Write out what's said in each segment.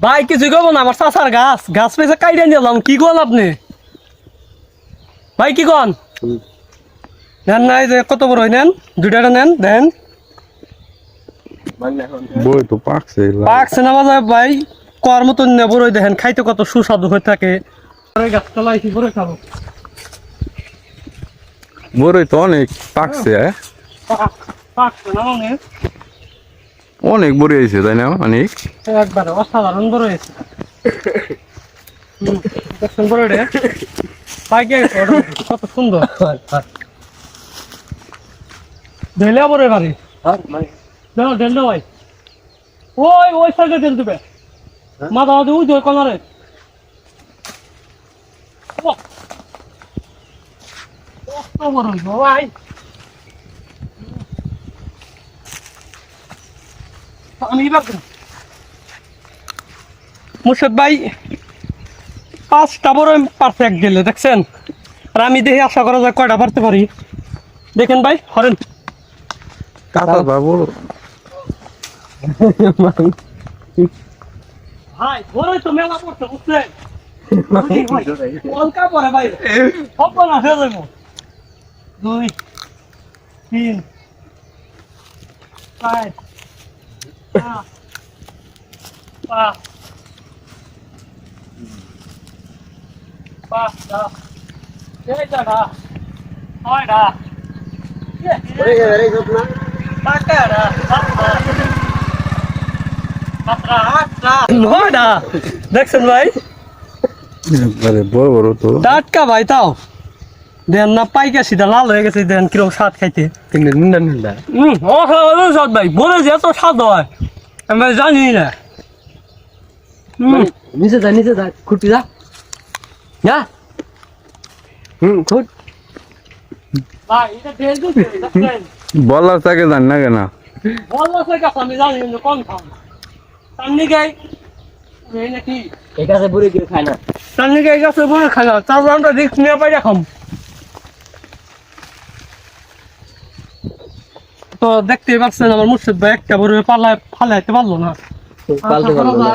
ভাই কিছু কব না, আমার চাচার গাছ গাছ পেয়েছে কাইডে নিলাম। কি কন আপনি ভাই, কি কন? নেন নাই যে কত বড় নেন, দুইটা নেন দেন। বই তো পাকছে পাকছে না বাজার ভাই, কর মতন নে বড়ই দেখেন, খাইতে কত সুস্বাদু হয়ে থাকে। গাছটা লাইছি বড়ই খাবো। বড়ই তো অনেক পাকছে পাকছে না মানে অনেক বড়ি হয়েছে তাই না অনেক একবারে অসাধারণ বড় হয়েছে। দেখছেন বড় রে পাইকে কত সুন্দর ঢেলে বড় বাড়ি দাও ঢেল দাও ভাই, ওই ওই সাইডে ঢেল দেবে মাথা হাতে উঠে কনারে। বড় হইব ভাই, আমি মুর্শিদ ভাই 5টা বড় পারফেক্ট গেলে দেখছেন। আর আমি দেখি আশা করা যায় কয়টা পারতে পারি। দেখেন ভাই হরেন কাঁচা বড় ভাই বড়ই তো মেলা পড়ছে বুঝছেন। অলকা পরে ভাই সব না হয়ে যাবো 2 3 4 5 5টা 6টা 8টা দেখছেন ভাই বড় বড় তো টাটকা ভাই, তাও দেন না পাইকা সিধা লাল হয়ে গেছে। দেন কিরকম স্বাদ খাইতে অসাধারণ স্বাদ ভাই, বলে যে এত স্বাদ হয় আমি জানি না। নিচে যা খুঁটি যা যা খুঁট ভাই এটা ঢেল দিচ্ছে দেখছেন, বলার তাকে জান না কেন বললো সে কাছে আমি জানি না কোন খাম সামনে গাই এই নাকি এই গাছে বুড়ি কেউ খায় না। সামনে গাই গাছে বড় খানা, তারপর আমরা রিস্ক নিয়ে পাই রাখাম। তো দেখতে পাচ্ছেন আমার মুর্শিদ ভাই একটা বড় ফালাইতে পারলো না। পালতে পারলো না।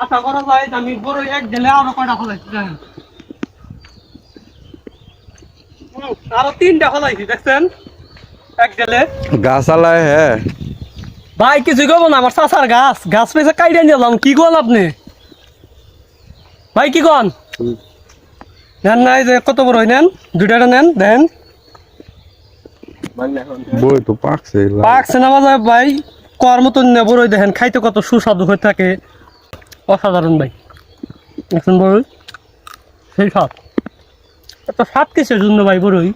আশা করা যায় আমি বড় এক গেলে আরো কয়টা ফলাইছি দেখেন। আরো 3টা ফলাইছি দেখছেন এক গেলে। গাছ আলায় হ্যাঁ ভাই কিছু কব না, আমার চাচার গাছ গাছ পেয়েছে কাইডে নিলাম। কি কন আপনি ভাই, কি কন? নেন নাই যে কত বড় নেন, দুইটা নেন দেন। বই তো পাকছে পাকছে না বাজার ভাই, কর মতন নে বড়ই দেখেন, খাইতে কত সুস্বাদু হয়ে থাকে। অসাধারণ ভাই, দেখছেন বড়ই সেই স্বাদ। এত স্বাদ কিসের জন্য ভাই বড়ই?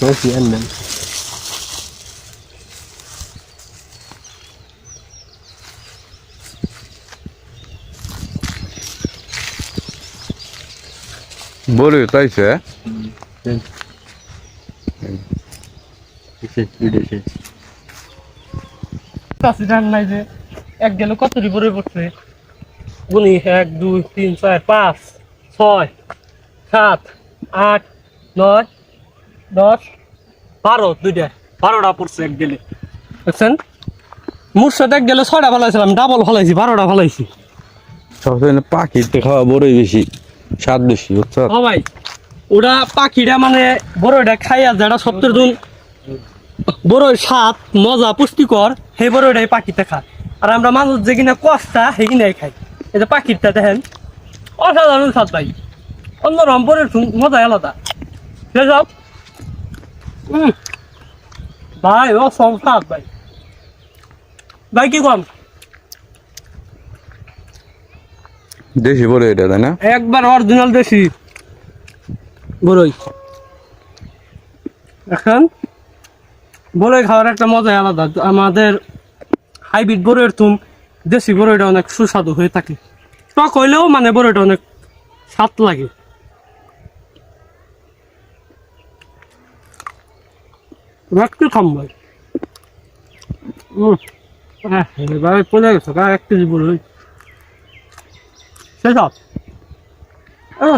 ماشي أنن বড়ি তাইছে নাই যে এক গেলে কতটি বড়ই পড়ছে গুনি 1 2 3 4 5 6 7 8 9 10 12 দুইটা 12টা পড়ছে এক গেলে দেখছেন। মুর্শিদ এক গেলে 6টা ফলাইছিলাম, ডাবল ফলাইছি 12টা ফলাইছি। সবসময় পাখিতে খাওয়া বড়ই বেশি স্বাদ বেশি বুঝছো ও ভাই ওরা পাখিটা মানে বড়ইটা খাইয়া যেটা 70 দিন বড়ই স্বাদ মজা পুষ্টিকর সেই বড়ইটাই পাখিতে খায়। আর আমরা মানুষ যে কিনা কষ্টা সেই কিনাই খাই। এই যে পাখিটা দেখেন অসাধারণ স্বাদ ভাই, অন্যরকম বড়ির মজা আলাদা। সব ভাই ও সব স্বাদ ভাই, ভাই কি কম দেশি বড়ি এটা তাই না একবার অরিজিনাল দেশি বড়ই। এখন বড়ই খাওয়ার একটা মজাই আলাদা। আমাদের হাইব্রিড বড়ইয়ের তুম দেশি বড়ইটা অনেক সুস্বাদু হয়ে থাকে। টক হইলেও মানে বড়ইটা অনেক স্বাদ লাগে। রাখতে খাম ভাই। হ্যাঁ এবারে পড়ে গেছে গা 1 কেজি বড়ই শেষ সব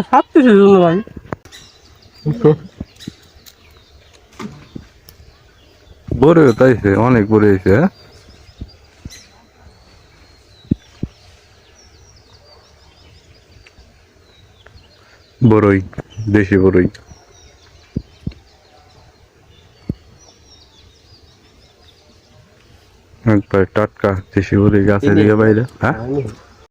7 কেজির জন্য ভাই বড় হইছে অনেক বড় হইছে হ্যাঁ? বড়ই দেশি বড়ই একবার টাটকা দেশি বড়ই গাছে দিয়ে বাইরে হ্যাঁ